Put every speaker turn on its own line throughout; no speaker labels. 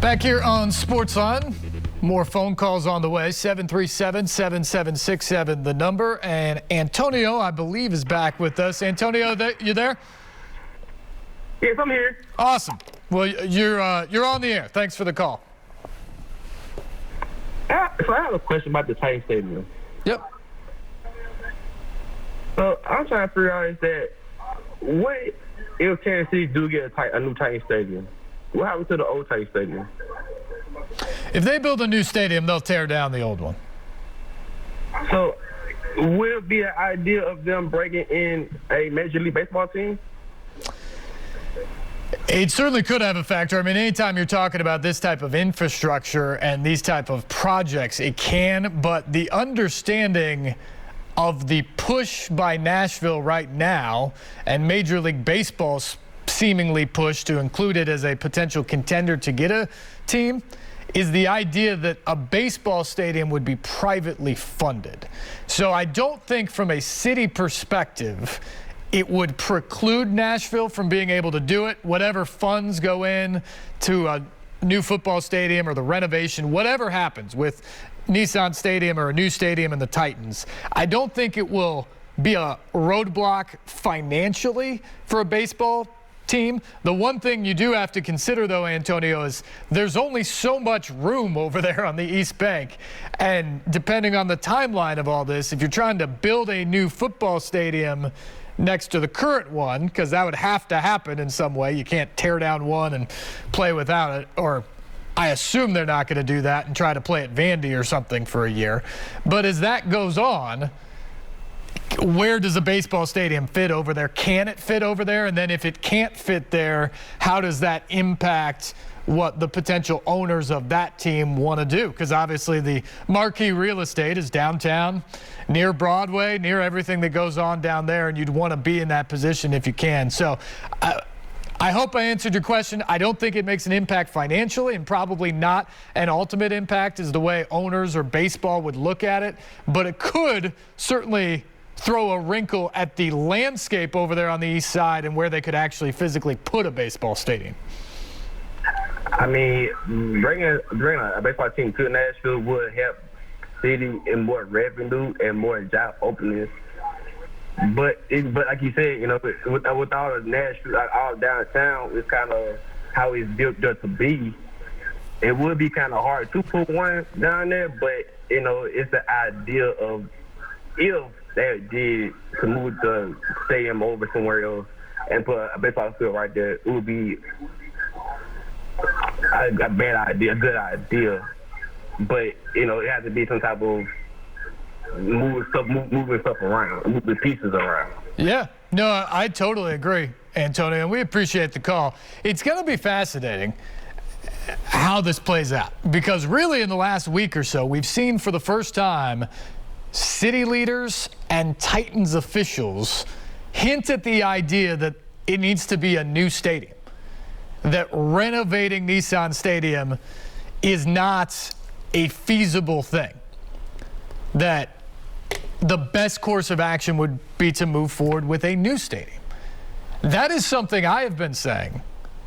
Back here on SportsLine, more phone calls on the way. 737-7767, the number. And Antonio, I believe, is back with us. Antonio, you there?
Yes, I'm here.
Awesome. Well, you're on the air. Thanks for the call.
So I have a question about the Titan Stadium.
Yep.
So I'm trying to figure out is that what if Kansas City do get a new Titan Stadium? What happens to the old Titan Stadium?
If they build a new stadium, they'll tear down the old one.
So would it be an idea of them bringing in a Major League Baseball team?
It certainly could have a factor. I mean, anytime you're talking about this type of infrastructure and these type of projects, it can. But the understanding of the push by Nashville right now and Major League Baseball's seemingly push to include it as a potential contender to get a team is the idea that a baseball stadium would be privately funded. So I don't think from a city perspective it would preclude Nashville from being able to do it. Whatever funds go in to a new football stadium or the renovation, whatever happens with Nissan Stadium or a new stadium in the Titans, I don't think it will be a roadblock financially for a baseball team. The one thing you do have to consider, though, Antonio, is there's only so much room over there on the East Bank. And depending on the timeline of all this, if you're trying to build a new football stadium next to the current one, because that would have to happen in some way. You can't tear down one and play without it, or I assume they're not going to do that and try to play at Vandy or something for a year. But as that goes on, where does a baseball stadium fit over there? Can it fit over there? And then if it can't fit there, how does that impact what the potential owners of that team want to do? Because obviously the marquee real estate is downtown, near Broadway, near everything that goes on down there, and you'd want to be in that position if you can. So I hope I answered your question. I don't think it makes an impact financially, and probably not an ultimate impact is the way owners or baseball would look at it. But it could certainly throw a wrinkle at the landscape over there on the east side and where they could actually physically put a baseball stadium.
I mean, bringing a baseball team to Nashville would help city in more revenue and more job openings. But like you said, you know, with all the Nashville, all downtown, it's kind of how it's built up to be. It would be kind of hard to put one down there, but you know, it's the idea of if they did to move the stadium over somewhere else and put a baseball field right there, it would be a bad idea, a good idea. But, you know, it has to be some type of moving stuff around, moving pieces around.
Yeah, no, I totally agree, Antonio, and we appreciate the call. It's going to be fascinating how this plays out, because really in the last week or so, we've seen for the first time city leaders and Titans officials hint at the idea that it needs to be a new stadium, that renovating Nissan Stadium is not a feasible thing, that the best course of action would be to move forward with a new stadium. That is something I have been saying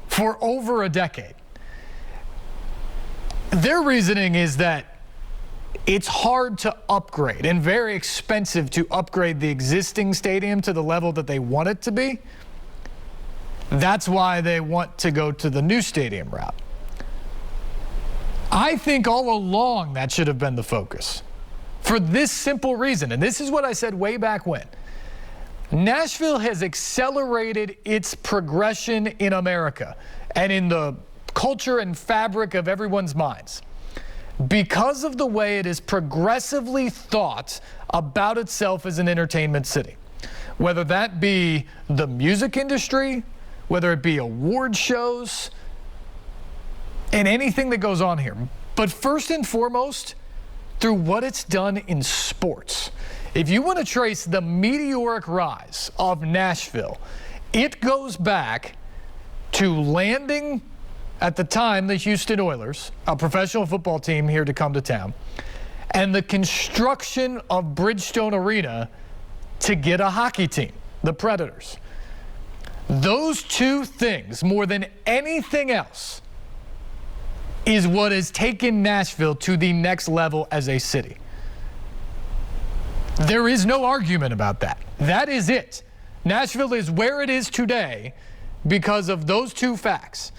for over a decade. Their reasoning is that it's hard to upgrade and very expensive to upgrade the existing stadium to the level that they want it to be. That's why they want to go to the new stadium route. I think all along that should have been the focus, for this simple reason, and this is what I said way back when. Nashville has accelerated its progression in America and in the culture and fabric of everyone's minds because of the way it is progressively thought about itself as an entertainment city. Whether that be the music industry, whether it be award shows, and anything that goes on here. But first and foremost, through what it's done in sports. If you want to trace the meteoric rise of Nashville, it goes back to landing, at the time, the Houston Oilers, a professional football team here to come to town, and the construction of Bridgestone Arena to get a hockey team, the Predators. Those two things, more than anything else, is what has taken Nashville to the next level as a city. There is no argument about that. That is it. Nashville is where it is today because of those two facts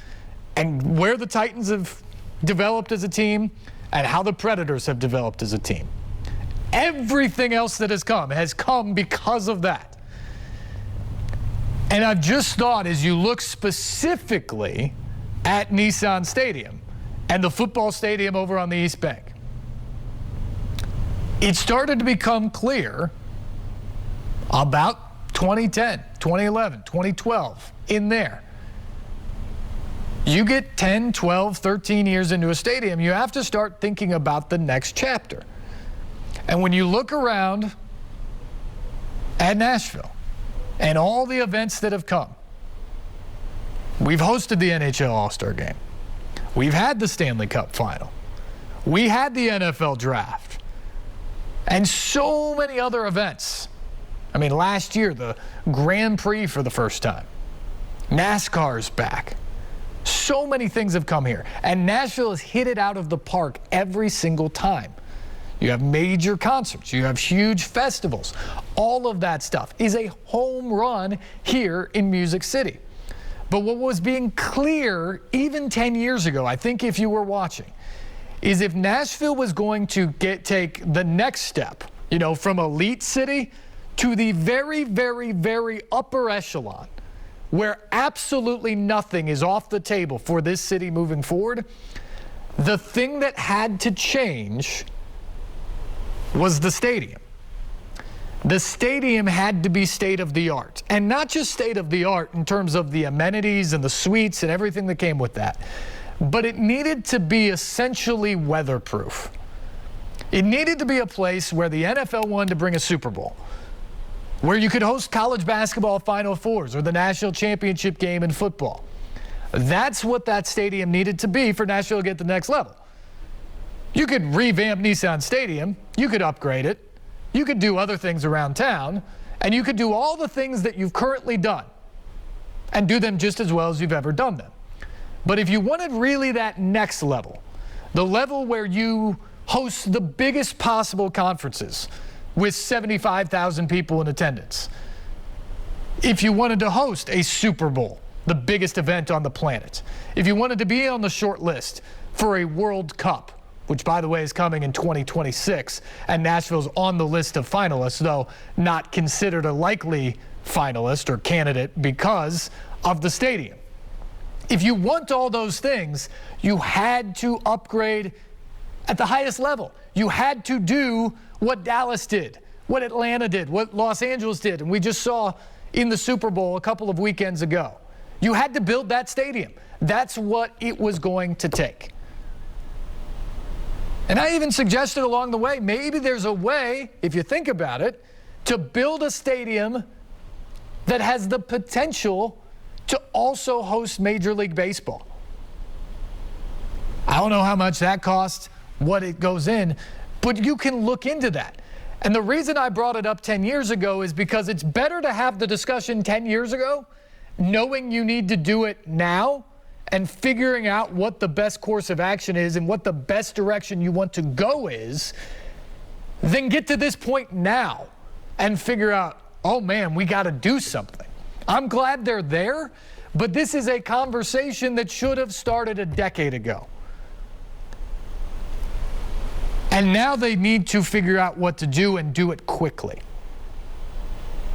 and where the Titans have developed as a team and how the Predators have developed as a team. Everything else that has come because of that. And I've just thought, as you look specifically at Nissan Stadium and the football stadium over on the East Bank, it started to become clear about 2010, 2011, 2012, in there. You get 10, 12, 13 years into a stadium, you have to start thinking about the next chapter. And when you look around at Nashville and all the events that have come, we've hosted the NHL All-Star Game. We've had the Stanley Cup Final. We had the NFL Draft. And so many other events. I mean, last year, the Grand Prix for the first time. NASCAR's back. So many things have come here. And Nashville has hit it out of the park every single time. You have major concerts. You have huge festivals. All of that stuff is a home run here in Music City. But what was being clear even 10 years ago, I think if you were watching, is if Nashville was going to take the next step, from elite city to the very, very, very upper echelon, where absolutely nothing is off the table for this city moving forward, the thing that had to change was the stadium. The stadium had to be state of the art, and not just state of the art in terms of the amenities and the suites and everything that came with that, but it needed to be essentially weatherproof. It needed to be a place where the NFL wanted to bring a Super Bowl, where you could host college basketball Final Fours or the national championship game in football. That's what that stadium needed to be for Nashville to get to the next level. You could revamp Nissan Stadium, you could upgrade it, you could do other things around town, and you could do all the things that you've currently done and do them just as well as you've ever done them. But if you wanted really that next level, the level where you host the biggest possible conferences with 75,000 people in attendance, if you wanted to host a Super Bowl, the biggest event on the planet, if you wanted to be on the short list for a World Cup, which, by the way, is coming in 2026, and Nashville's on the list of finalists, though not considered a likely finalist or candidate because of the stadium. If you want all those things, you had to upgrade at the highest level. You had to do what Dallas did, what Atlanta did, what Los Angeles did, and we just saw in the Super Bowl a couple of weekends ago. You had to build that stadium. That's what it was going to take. And I even suggested along the way, maybe there's a way, if you think about it, to build a stadium that has the potential to also host Major League Baseball. I don't know how much that costs, what it goes in, but you can look into that. And the reason I brought it up 10 years ago is because it's better to have the discussion 10 years ago, knowing you need to do it now, and figuring out what the best course of action is and what the best direction you want to go is, then get to this point now and figure out, oh man, we got to do something. I'm glad they're there, but this is a conversation that should have started a decade ago. And now they need to figure out what to do and do it quickly.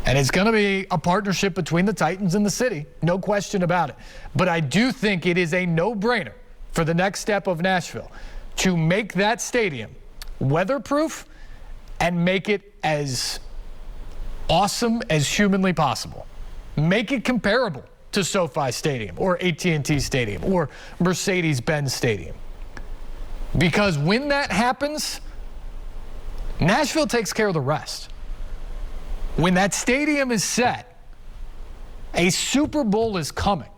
And it's going to be a partnership between the Titans and the city, no question about it. But I do think it is a no-brainer for the next step of Nashville to make that stadium weatherproof and make it as awesome as humanly possible. Make it comparable to SoFi Stadium or AT&T Stadium or Mercedes-Benz Stadium. Because when that happens, Nashville takes care of the rest. When that stadium is set, a Super Bowl is coming.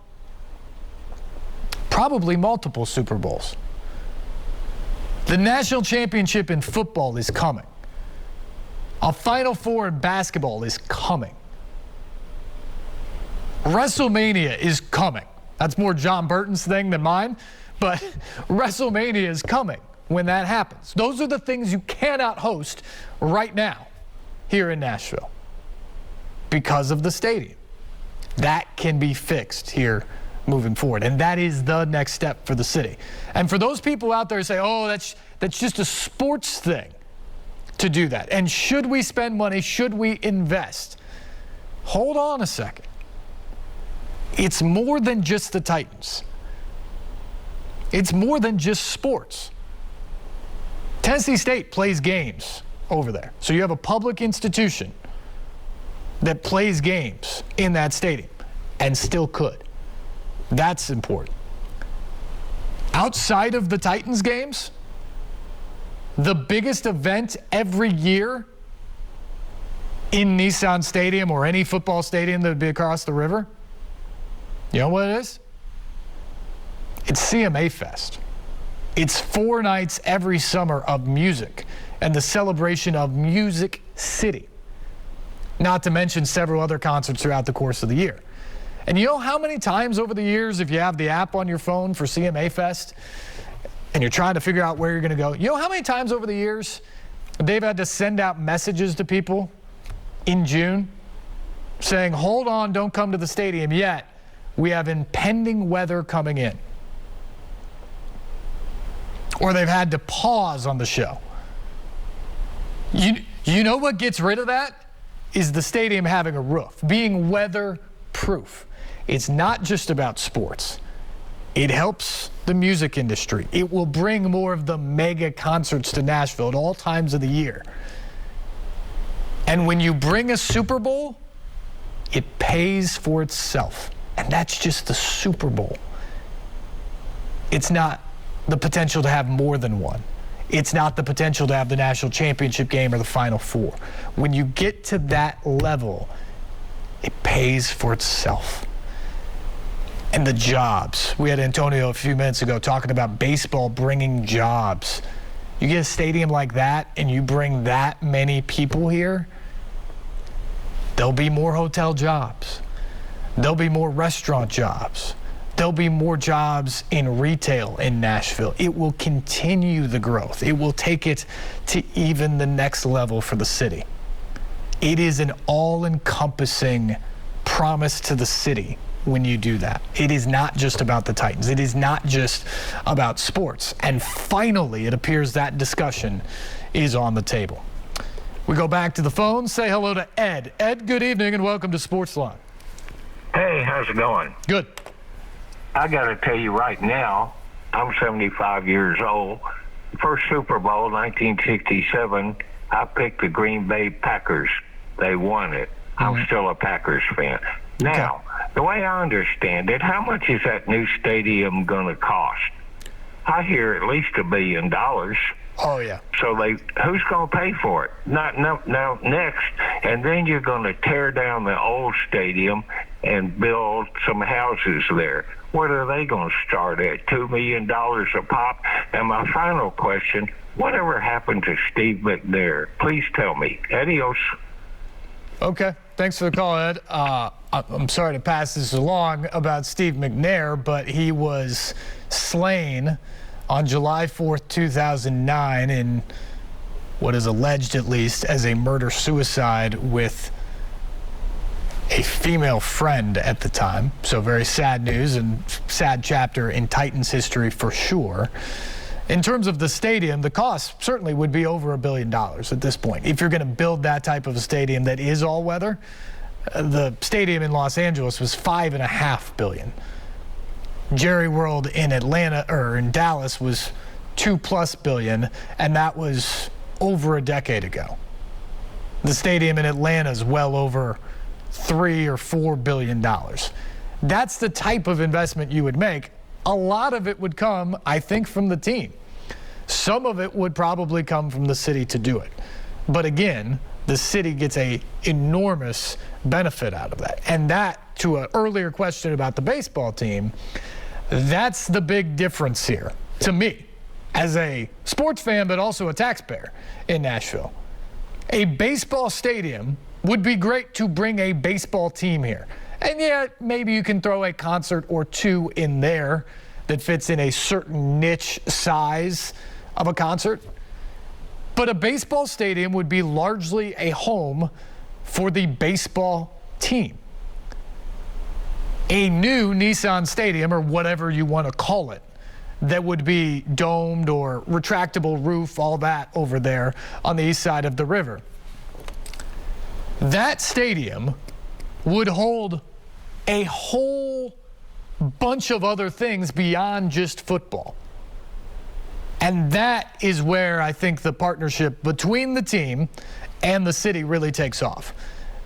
Probably multiple Super Bowls. The national championship in football is coming. A Final Four in basketball is coming. WrestleMania is coming. That's more John Burton's thing than mine. but WrestleMania is coming when that happens. Those are the things you cannot host right now here in Nashville because of the stadium. That can be fixed here moving forward, and that is the next step for the city. And for those people out there who say, oh, that's just a sports thing to do that, and should we spend money, should we invest? Hold on a second. It's more than just the Titans. It's more than just sports. Tennessee State plays games over there. So you have a public institution that plays games in that stadium and still could. That's important. Outside of the Titans games, the biggest event every year in Nissan Stadium or any football stadium that would be across the river, you know what it is? It's CMA Fest. It's 4 nights every summer of music and the celebration of Music City. Not to mention several other concerts throughout the course of the year. And you know how many times over the years, if you have the app on your phone for CMA Fest and you're trying to figure out where you're going to go, you know how many times over the years they've had to send out messages to people in June saying, hold on, don't come to the stadium yet. We have impending weather coming in. Or they've had to pause on the show. You know what gets rid of that? Is the stadium having a roof, being weather-proof. It's not just about sports. It helps the music industry. It will bring more of the mega concerts to Nashville at all times of the year. And when you bring a Super Bowl, it pays for itself. And that's just the Super Bowl. It's not the potential to have more than one. It's not the potential to have the national championship game or the Final Four. When you get to that level, it pays for itself. And the jobs. We had Antonio a few minutes ago talking about baseball bringing jobs. You get a stadium like that and you bring that many people here, there'll be more hotel jobs. There'll be more restaurant jobs. There'll be more jobs in retail in Nashville. It will continue the growth. It will take it to even the next level for the city. It is an all-encompassing promise to the city when you do that. It is not just about the Titans. It is not just about sports. And finally, it appears that discussion is on the table. We go back to the phone, say hello to Ed. Ed, good evening and welcome to SportsLine.
Hey, how's it going?
Good.
I got to tell you right now, I'm 75 years old. First Super Bowl, 1967, I picked the Green Bay Packers. They won it. I'm still a Packers fan. Now, the way I understand it, how much is that new stadium going to cost? I hear at least $1 billion.
Oh, yeah.
So who's going to pay for it? Now, next, and then you're going to tear down the old stadium and build some houses there. What are they going to start at? $2 million a pop? And my final question, whatever happened to Steve McNair? Please tell me. Adios.
Okay. Thanks for the call, Ed. I'm sorry to pass this along about Steve McNair, but he was slain on July 4th, 2009 in what is alleged, at least, as a murder-suicide with a female friend at the time. So very sad news and sad chapter in Titans history for sure. In terms of the stadium, the cost certainly would be over $1 billion at this point. If you're going to build that type of a stadium that is all weather, the stadium in Los Angeles was $5.5 billion. Jerry World in Atlanta or in Dallas was $2+ billion, and that was over a decade ago. The stadium in Atlanta is well over $3 or $4 billion. That's the type of investment you would make. A lot of it would come, I think, from the team. Some of it would probably come from the city to do it. But again, the city gets an enormous benefit out of that. And that, to an earlier question about the baseball team, that's the big difference here, to me, as a sports fan, but also a taxpayer in Nashville. A baseball stadium would be great to bring a baseball team here. And yeah, maybe you can throw a concert or two in there that fits in a certain niche size of a concert. But a baseball stadium would be largely a home for the baseball team. A new Nissan Stadium, or whatever you want to call it, that would be domed or retractable roof, all that over there on the east side of the river. That stadium would hold a whole bunch of other things beyond just football. And that is where I think the partnership between the team and the city really takes off.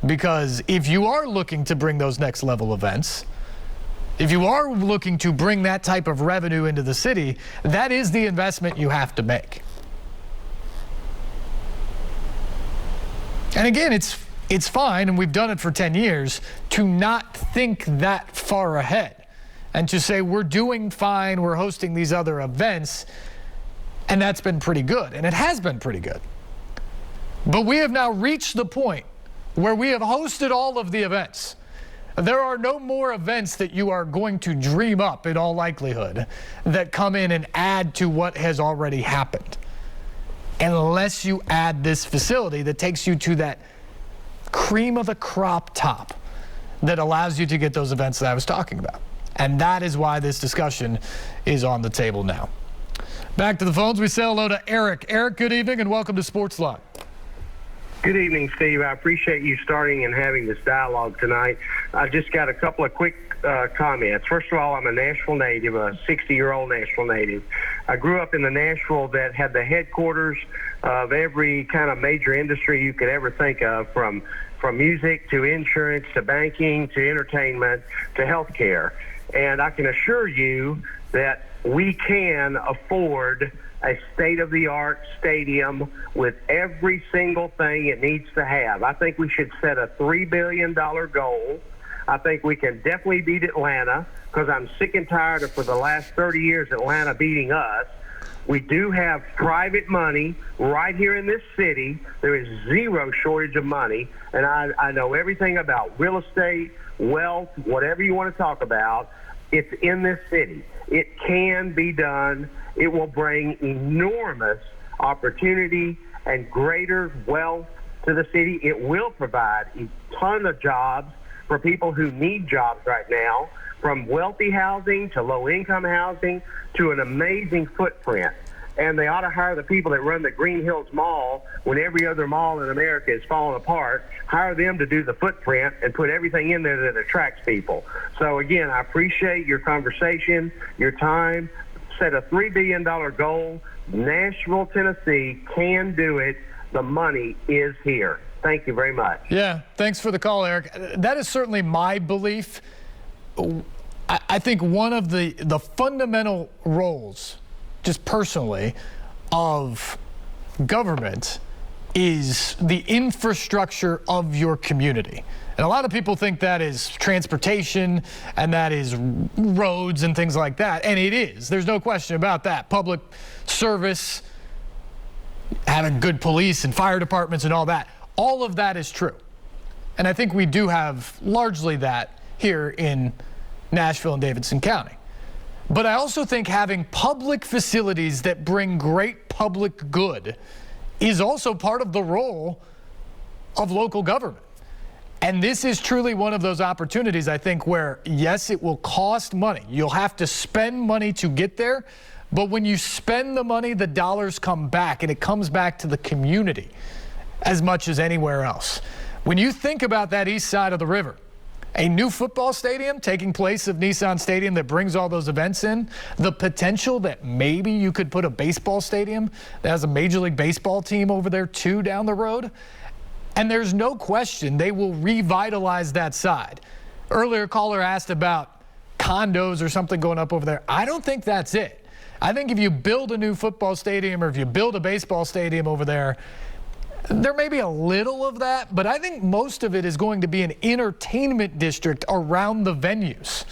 Because if you are looking to bring those next level events, if you are looking to bring that type of revenue into the city, that is the investment you have to make. And again, it's fine, and we've done it for 10 years, to not think that far ahead and to say we're doing fine, we're hosting these other events, and that's been pretty good, and it has been pretty good. But we have now reached the point where we have hosted all of the events. There are no more events that you are going to dream up, in all likelihood, that come in and add to what has already happened. Unless you add this facility that takes you to that cream of the crop top that allows you to get those events that I was talking about. And that is why this discussion is on the table now. Back to the phones, we say hello to Eric. Eric, good evening and welcome to SportsLine.
Good evening, Steve. I appreciate you starting and having this dialogue tonight. I just got a couple of quick comments. First of all, I'm a Nashville native, a 60-year-old Nashville native. I grew up in the Nashville that had the headquarters of every kind of major industry you could ever think of, from music to insurance to banking to entertainment to healthcare. And I can assure you that we can afford a state-of-the-art stadium with every single thing it needs to have. I think we should set a $3 billion goal. I think we can definitely beat Atlanta, because I'm sick and tired of, for the last 30 years, Atlanta beating us. We do have private money right here in this city. There is zero shortage of money, and I know everything about real estate, wealth, whatever you want to talk about. It's in this city. It can be done. It will bring enormous opportunity and greater wealth to the city. It will provide a ton of jobs for people who need jobs right now, from wealthy housing to low-income housing to an amazing footprint. And they ought to hire the people that run the Green Hills Mall when every other mall in America is falling apart. Hire them to do the footprint and put everything in there that attracts people. So, again, I appreciate your conversation, your time. Set a $3 billion goal. Nashville, Tennessee can do it. The money is here. Thank you very much.
Yeah, thanks for the call, Eric. That is certainly my belief. I think one of the fundamental roles, just personally, of government is the infrastructure of your community. And a lot of people think that is transportation and that is roads and things like that. And it is. There's no question about that. Public service, having good police and fire departments and all that. All of that is true. And I think we do have largely that here in Nashville and Davidson County. But I also think having public facilities that bring great public good is also part of the role of local government. And this is truly one of those opportunities, I think, where, yes, it will cost money. You'll have to spend money to get there. But when you spend the money, the dollars come back, and it comes back to the community as much as anywhere else. When you think about that east side of the river, a new football stadium taking place of Nissan Stadium that brings all those events in, the potential that maybe you could put a baseball stadium that has a Major League Baseball team over there too down the road. And there's no question they will revitalize that side. Earlier caller asked about condos or something going up over there. I don't think that's it. I think if you build a new football stadium or if you build a baseball stadium over there, there may be a little of that, but I think most of it is going to be an entertainment district around the venues,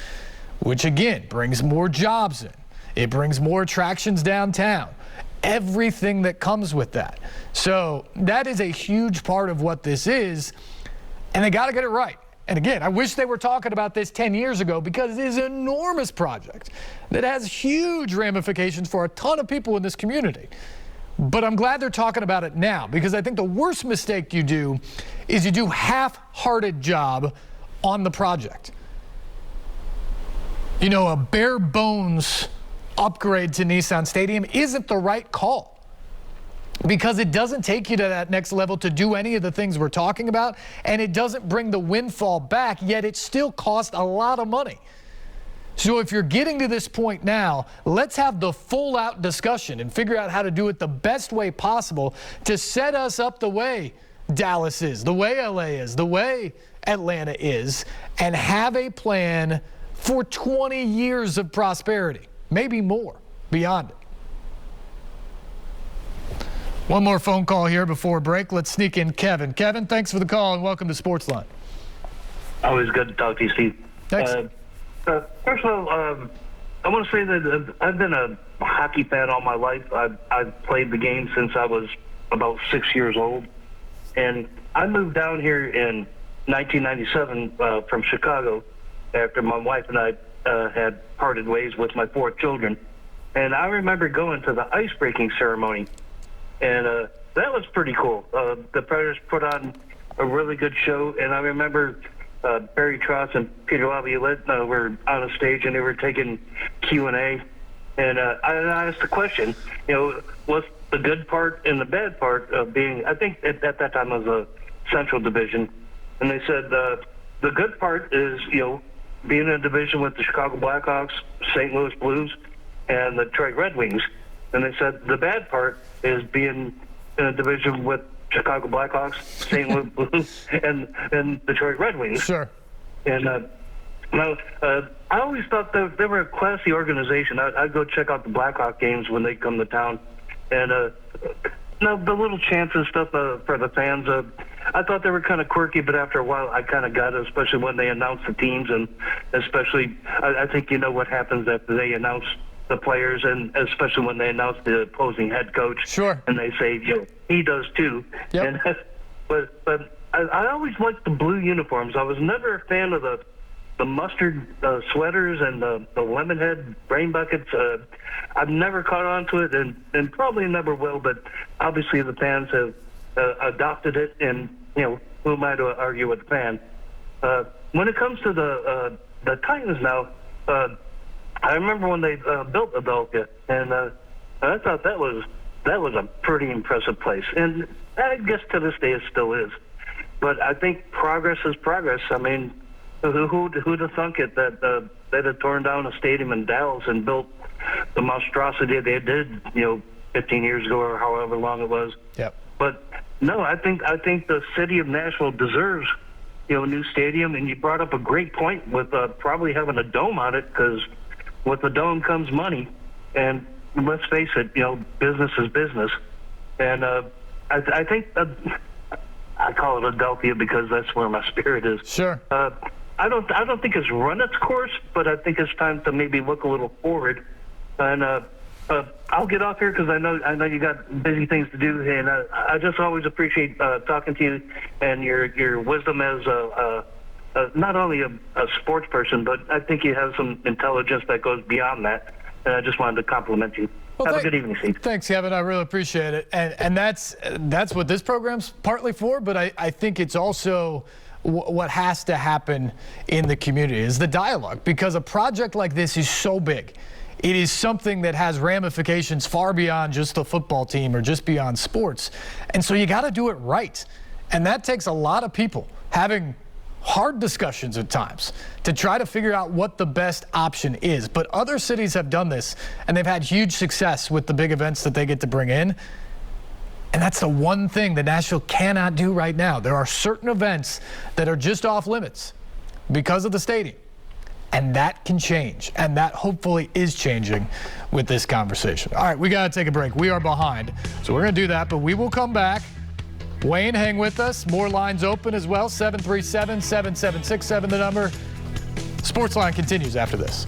which again brings more jobs in. It brings more attractions downtown. Everything that comes with that. So that is a huge part of what this is, and they got to get it right. And again, I wish they were talking about this 10 years ago because it is an enormous project that has huge ramifications for a ton of people in this community. But I'm glad they're talking about it now, because I think the worst mistake you do is you do half-hearted job on the project. You know, a bare bones upgrade to Nissan Stadium isn't the right call, because it doesn't take you to that next level to do any of the things we're talking about, and it doesn't bring the windfall back, yet it still costs a lot of money. So if you're getting to this point now, let's have the full out discussion and figure out how to do it the best way possible to set us up the way Dallas is, the way LA is, the way Atlanta is, and have a plan for 20 years of prosperity, maybe more, beyond it. One more phone call here before break. Let's sneak in Kevin. Kevin, thanks for the call and welcome to SportsLine.
Always good to talk to you, Steve.
Thanks.
First of all, I want to say that I've been a hockey fan all my life. I've played the game since I was about 6 years old. And I moved down here in 1997 from Chicago after my wife and I had parted ways with my 4 children. And I remember going to the ice-breaking ceremony. And that was pretty cool. The Predators put on a really good show, and I remember Barry Trotz and Peter Laviolette were on a stage, and they were taking Q&A. And I asked the question, you know, what's the good part and the bad part of being, I think at that time it was a Central Division. And they said the good part is, you know, being in a division with the Chicago Blackhawks, St. Louis Blues, and the Detroit Red Wings. And they said the bad part is being in a division with Chicago Blackhawks, St. Louis Blues, and Detroit Red Wings.
Sure.
And I always thought that they were a classy organization. I'd go check out the Blackhawk games when they come to town. And the little chants and stuff for the fans, I thought they were kind of quirky, but after a while I kind of got it, especially when they announced the teams, and especially I think you know what happens after they announce the players, and especially when they announce the opposing head coach. Sure. And they say, you know, he does too.
Yep.
And but I always liked the blue uniforms. I was never a fan of the mustard sweaters and the lemon head rain buckets. I've never caught on to it, and probably never will, but obviously the fans have adopted it, and, you know, who am I to argue with the fan? When it comes to the Titans now, I remember when they built Philadelphia, and I thought that was a pretty impressive place, and I guess to this day it still is. But I think progress is progress. I mean, who'd have thunk it that they'd have torn down a stadium in Dallas and built the monstrosity they did, you know, 15 years ago or however long it was.
Yep.
But no, I think the city of Nashville deserves, you know, a new stadium. And you brought up a great point with probably having a dome on it, because with the dome comes money. And let's face it, you know, business is business. And I think I call it Adelphia because that's where my spirit is.
Sure.
I don't think it's run its course, but I think it's time to maybe look a little forward. And I'll get off here because I know you got busy things to do, and I just always appreciate talking to you and your wisdom as not only a sports person, but I think you have some intelligence that goes beyond that. And I just wanted to compliment you.
Well,
have a good evening, Steve.
Thanks, Kevin. I really appreciate it. And that's what this program's partly for, but I think it's also what has to happen in the community is the dialogue, because a project like this is so big. It is something that has ramifications far beyond just the football team or just beyond sports. And so you got to do it right. And that takes a lot of people having hard discussions at times to try to figure out what the best option is. But other cities have done this, and they've had huge success with the big events that they get to bring in. And that's the one thing that Nashville cannot do right now. There are certain events that are just off limits because of the stadium. And that can change. And that hopefully is changing with this conversation. All right, we got to take a break. We are behind. So we're going to do that, but we will come back. Wayne, hang with us. More lines open as well. 737-7767, the number. SportsLine continues after this.